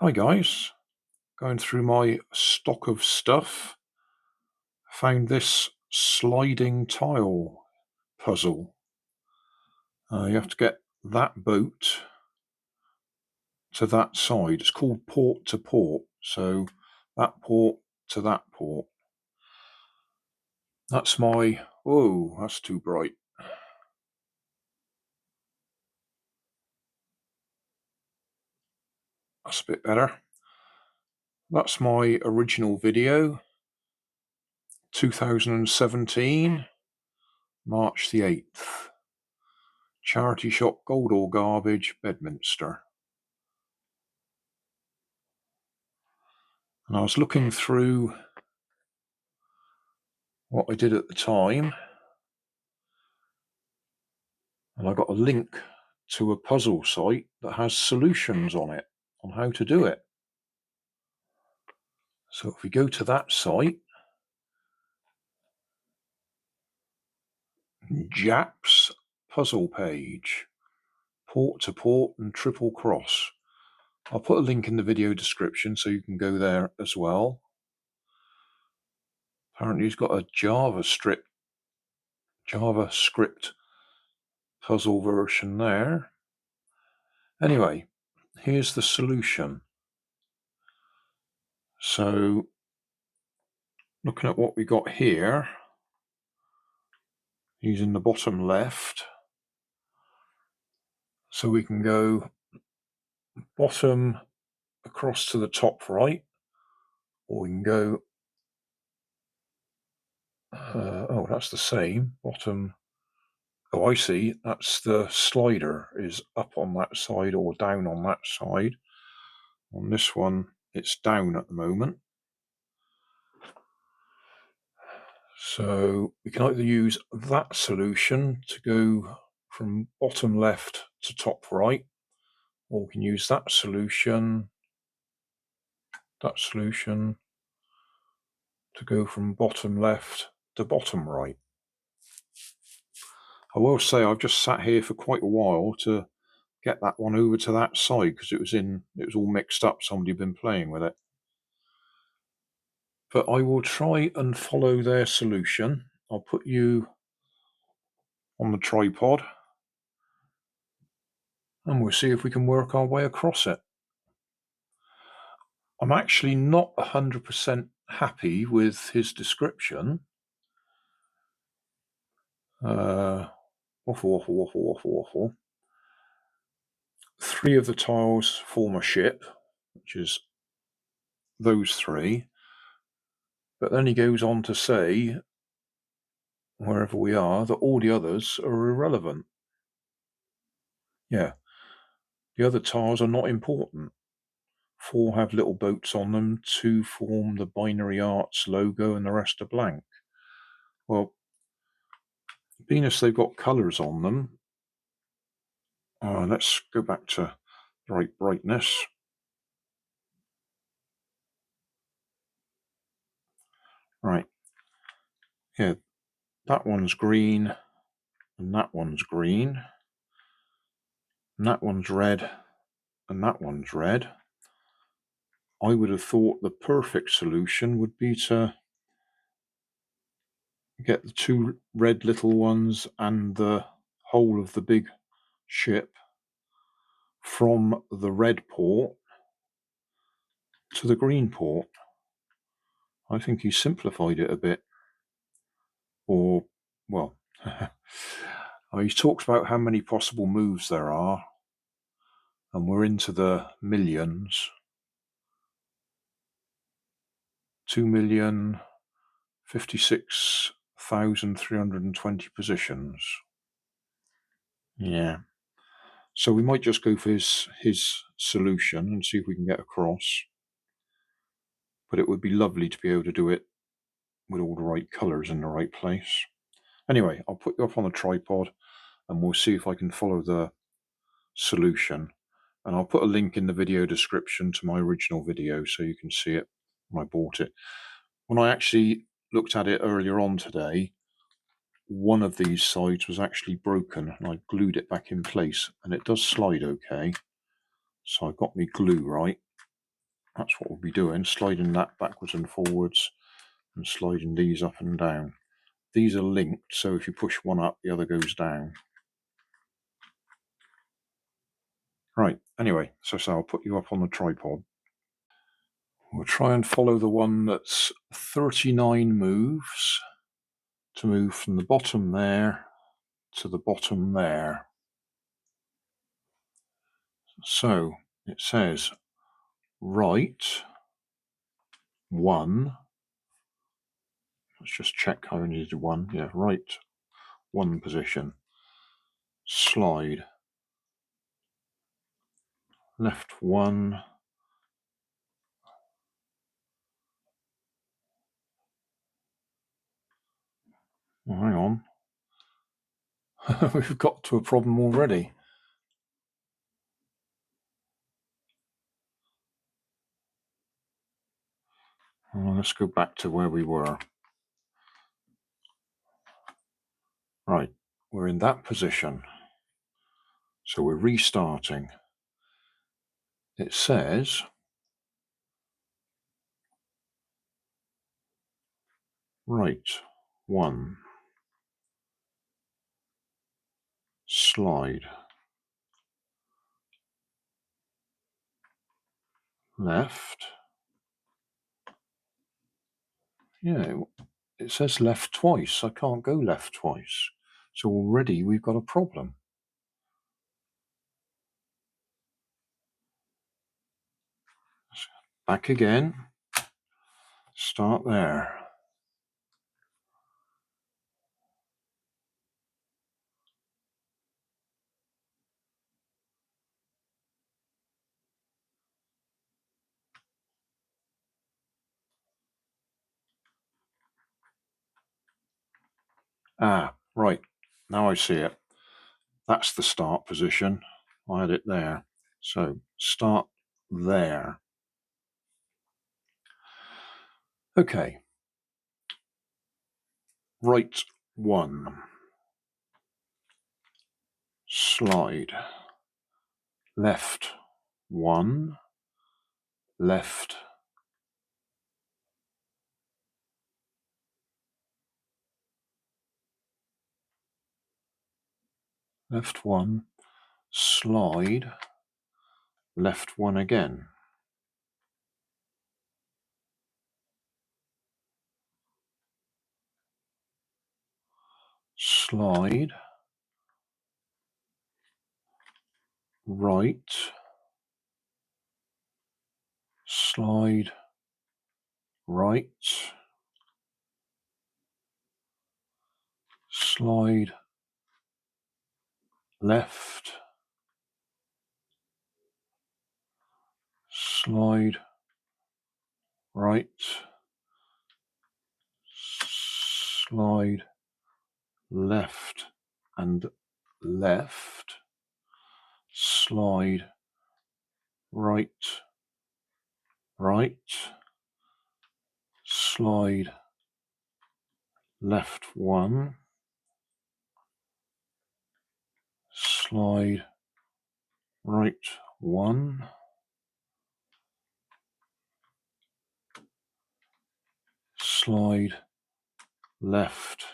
Hi guys, going through my stock of stuff, found this sliding tile puzzle. You have to get that boat to that side. It's called port to port, so that port to that port. That's my, oh, that's too bright. That's a bit better. That's my original video, 2017, March the 8th. Charity shop, Gold or Garbage, Bedminster. And I was looking through what I did at the time, and I got a link to a puzzle site that has solutions on it, on how to do it. So if we go to that site, Japs puzzle page, port to port and triple cross. I'll put a link in the video description so you can go there as well. Apparently he's got a JavaScript puzzle version there. Anyway, here's the solution. So looking at what we got here, using the bottom left, so we can go bottom across to the top right, or we can go oh, that's the same bottom. Oh, I see, that's the slider is up on that side or down on that side. On this one it's down at the moment, so we can either use that solution to go from bottom left to top right, or we can use that solution to go from bottom left to bottom right. I will say I've just sat here for quite a while to get that one over to that side because it was all mixed up. Somebody had been playing with it. But I will try and follow their solution. I'll put you on the tripod and we'll see if we can work our way across it. I'm actually not 100% happy with his description. Waffle. 3 of the tiles form a ship, which is those 3. But then he goes on to say, wherever we are, that all the others are irrelevant. Yeah, the other tiles are not important. 4 have little boats on them, 2 form the Binary Arts logo, and the rest are blank. Well, being as they've got colours on them, let's go back to the right brightness. Right, yeah, that one's green, and that one's green, and that one's red, and that one's red. I would have thought the perfect solution would be to get the 2 red little ones and the whole of the big ship from the red port to the green port. I think he simplified it a bit. Or, well, he talks about how many possible moves there are, and we're into the millions. 2,056,320 positions. Yeah. So we might just go for his solution and see if we can get across. But it would be lovely to be able to do it with all the right colours in the right place. Anyway, I'll put you up on the tripod and we'll see if I can follow the solution. And I'll put a link in the video description to my original video so you can see it when I bought it. When I actually looked at it earlier on today, one of these sides was actually broken and I glued it back in place, and it does slide okay. So I got my glue right. That's what we'll be doing, sliding that backwards and forwards and sliding these up and down. These are linked, so if you push one up, the other goes down. Right, anyway, so I'll put you up on the tripod. We'll try and follow the one that's 39 moves to move from the bottom there to the bottom there. So it says right 1. Let's just check how many is 1. Yeah, right 1 position. Slide left 1. Oh, hang on. We've got to a problem already. Well, let's go back to where we were. Right, we're in that position. So we're restarting. It says right 1. Slide left. Yeah, it says left twice. I can't go left twice. So already we've got a problem. Back again. Start there. Ah, right. Now I see it. That's the start position. I had it there. So start there. Okay. Right 1. Slide. Left 1. Left. Left 1. Slide. Left 1 again. Slide. Right. Slide. Right. Slide. Left. Slide. Right. Slide. Left and left. Slide. Right. Right. Slide. Left 1. Slide. Right 1. Slide. Left.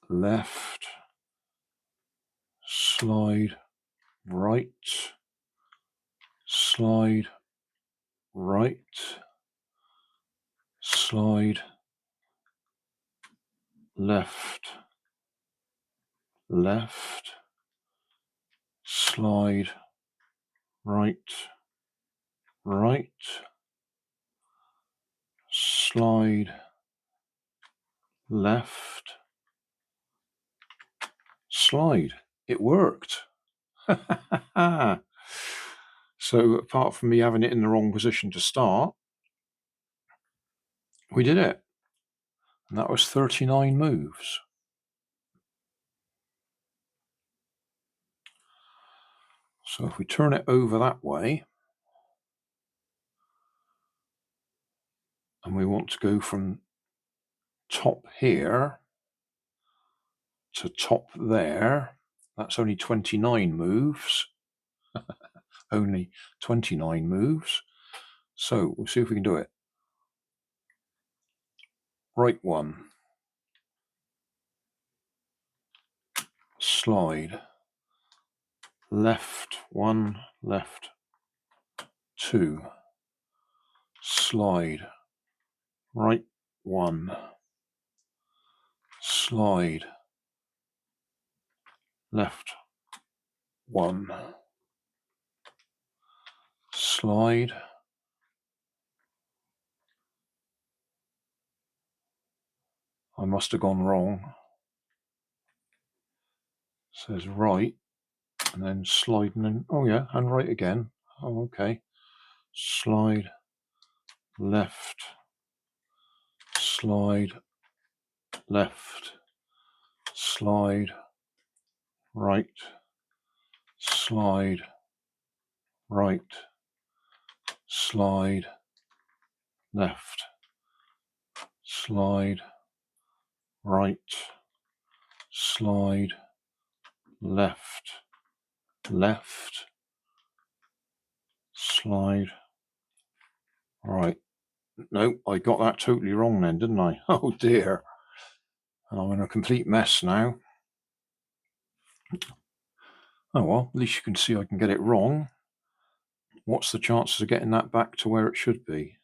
Left. Slide. Right. Slide. Right. Slide. Left. Left. Slide. Right. Right. Slide. Left. Slide. It worked. So apart from me having it in the wrong position to start, we did it. And that was 39 moves. So if we turn it over that way, and we want to go from top here to top there, that's only 29 moves. Only 29 moves. So we'll see if we can do it. Right one, slide, left one, left two, slide, right one, slide, left one, slide, I must have gone wrong. It says right and then sliding in. Oh yeah, and right again. Oh, okay. Slide, left, slide, left, slide, right, slide, right, slide, left, slide, right, slide, left, left, slide, right. No, I got that totally wrong then, didn't I? Oh dear. I'm in a complete mess now. Oh well, at least you can see I can get it wrong. What's the chances of getting that back to where it should be?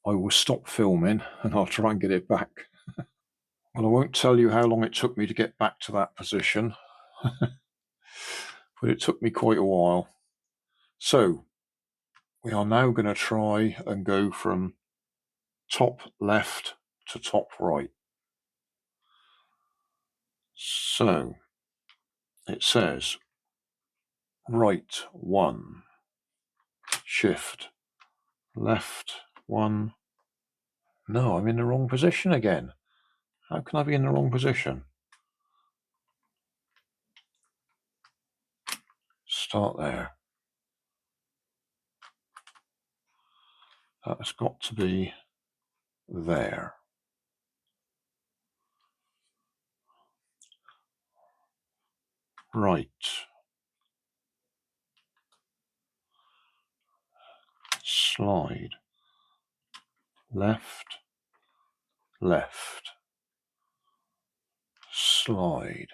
I will stop filming and I'll try and get it back. Well, I won't tell you how long it took me to get back to that position, but it took me quite a while. So we are now going to try and go from top left to top right. So it says right one, shift, left one. No, I'm in the wrong position again. How can I be in the wrong position? Start there. That's got to be there. Right. Slide. Left. Left. Slide.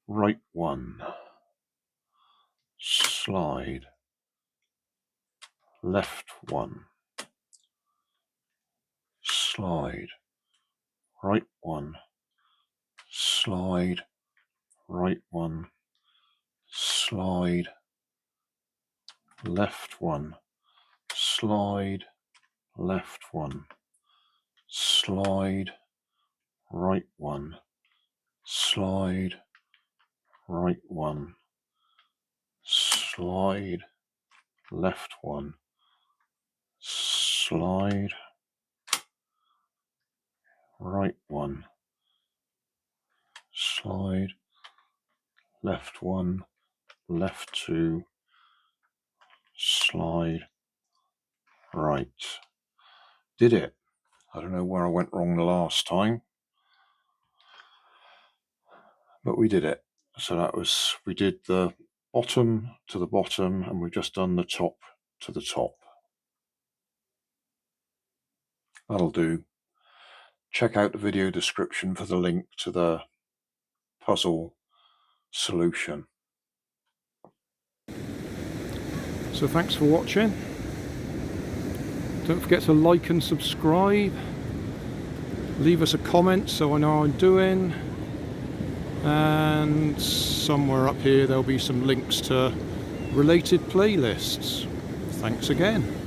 Right one. Slide. Left one. Slide. Right one. Slide. Right one. Slide. Left one. Slide. Left one. Slide. Right one. Slide. Right one. Slide. Left one. Slide. Right one. Slide. Left one. Left two. Slide. Right. Did it. I don't know where I went wrong the last time, but we did it. So that was, we did the bottom to the bottom and we've just done the top to the top. That'll do. Check out the video description for the link to the puzzle solution. So thanks for watching. Don't forget to like and subscribe. Leave us a comment so I know how I'm doing. And somewhere up here there'll be some links to related playlists. Thanks again.